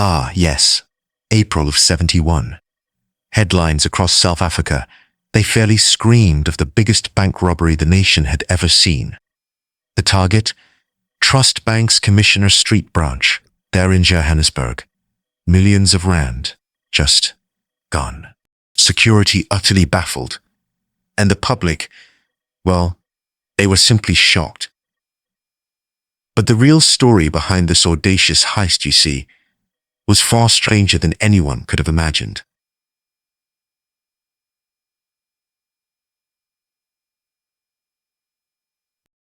Ah, yes, April of 71. Headlines across South Africa, they fairly screamed of the biggest bank robbery the nation had ever seen. The target? Trust Bank's Commissioner Street branch, there in Johannesburg. Millions of rand, just gone. Security utterly baffled. And the public, well, they were simply shocked. But the real story behind this audacious heist, you see, was far stranger than anyone could have imagined.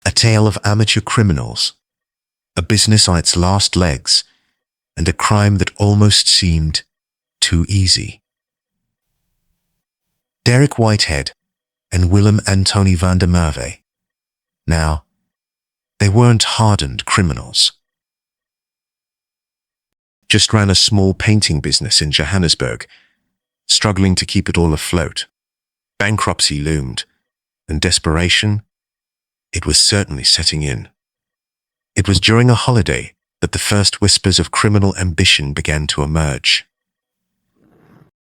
A tale of amateur criminals, a business on its last legs, and a crime that almost seemed too easy. Derek Whitehead and Willem Anthony van der Merwe. Now, they weren't hardened criminals. Just ran a small painting business in Johannesburg, struggling to keep it all afloat. Bankruptcy loomed, and desperation, it was certainly setting in. It was during a holiday that the first whispers of criminal ambition began to emerge.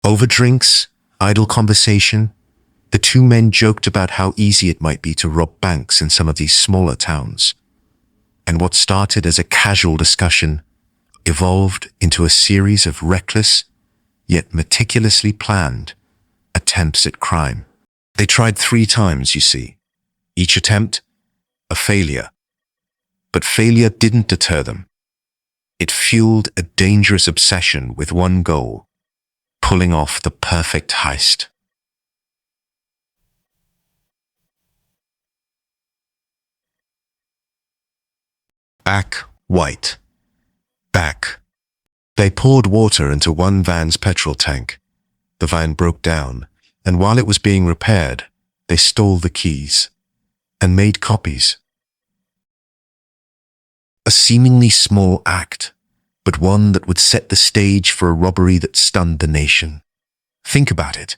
Over drinks, idle conversation, the two men joked about how easy it might be to rob banks in some of these smaller towns. And what started as a casual discussion evolved into a series of reckless, yet meticulously planned, attempts at crime. They tried 3 times, you see. Each attempt, a failure. But failure didn't deter them. It fueled a dangerous obsession with one goal: pulling off the perfect heist. Back white. Back. They poured water into one van's petrol tank. The van broke down, and while it was being repaired, they stole the keys and made copies. A seemingly small act, but one that would set the stage for a robbery that stunned the nation. Think about it.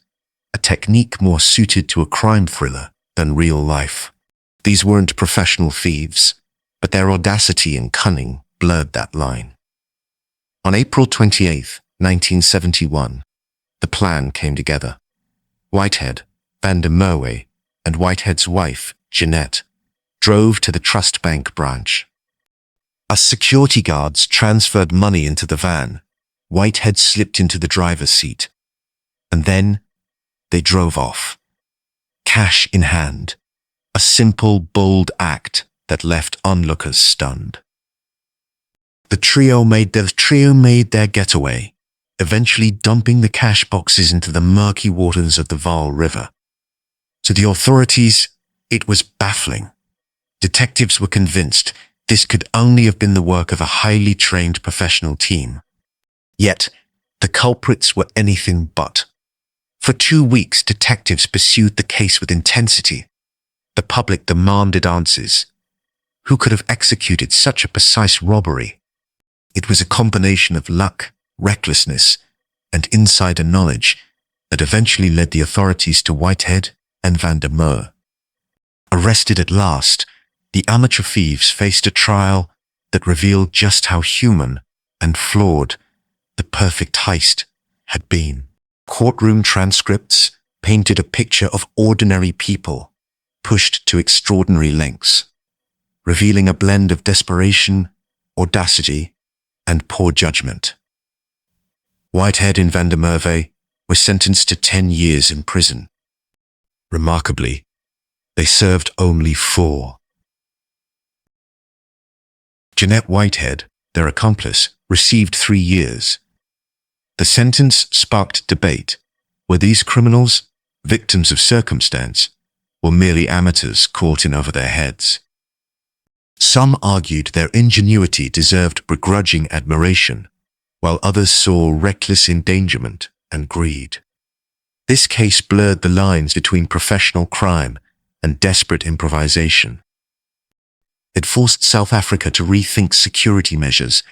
A technique more suited to a crime thriller than real life. These weren't professional thieves, but their audacity and cunning blurred that line. On April 28, 1971, the plan came together. Whitehead, van der Merwe, and Whitehead's wife, Jeanette, drove to the Trust Bank branch. As security guards transferred money into the van, Whitehead slipped into the driver's seat. And then they drove off, cash in hand, a simple, bold act that left onlookers stunned. The trio made their getaway, eventually dumping the cash boxes into the murky waters of the Vaal River. To the authorities, it was baffling. Detectives were convinced this could only have been the work of a highly trained professional team. Yet, the culprits were anything but. For 2 weeks, detectives pursued the case with intensity. The public demanded answers. Who could have executed such a precise robbery? It was a combination of luck, recklessness, and insider knowledge that eventually led the authorities to Whitehead and van der Merwe. Arrested at last, the amateur thieves faced a trial that revealed just how human and flawed the perfect heist had been. Courtroom transcripts painted a picture of ordinary people pushed to extraordinary lengths, revealing a blend of desperation, audacity, and poor judgment. Whitehead and van der Merwe were sentenced to 10 years in prison. Remarkably, they served only 4. Jeanette Whitehead, their accomplice, received 3 years. The sentence sparked debate. Were these criminals, victims of circumstance, or merely amateurs caught in over their heads? Some argued their ingenuity deserved begrudging admiration, while others saw reckless endangerment and greed. This case blurred the lines between professional crime and desperate improvisation. It forced South Africa to rethink security measures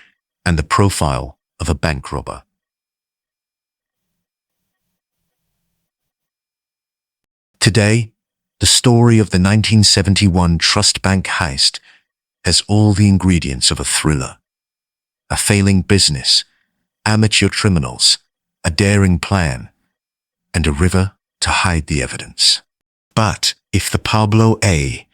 and the profile of a bank robber. Today, the story of the 1971 Trust Bank Heist has all the ingredients of a thriller. A failing business, amateur criminals, a daring plan, and a river to hide the evidence. But if the Pablo A.,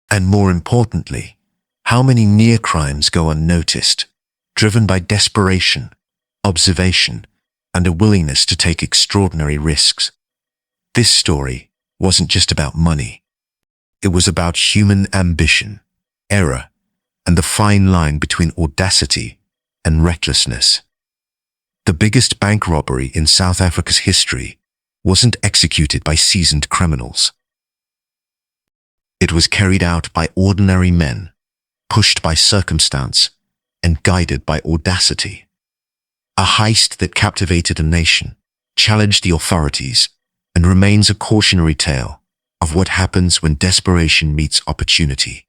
and more importantly, how many near crimes go unnoticed, driven by desperation, observation, and a willingness to take extraordinary risks? This story wasn't just about money. It was about human ambition, error, and the fine line between audacity and recklessness. The biggest bank robbery in South Africa's history wasn't executed by seasoned criminals. It was carried out by ordinary men, pushed by circumstance and guided by audacity. A heist that captivated a nation, challenged the authorities, and remains a cautionary tale of what happens when desperation meets opportunity.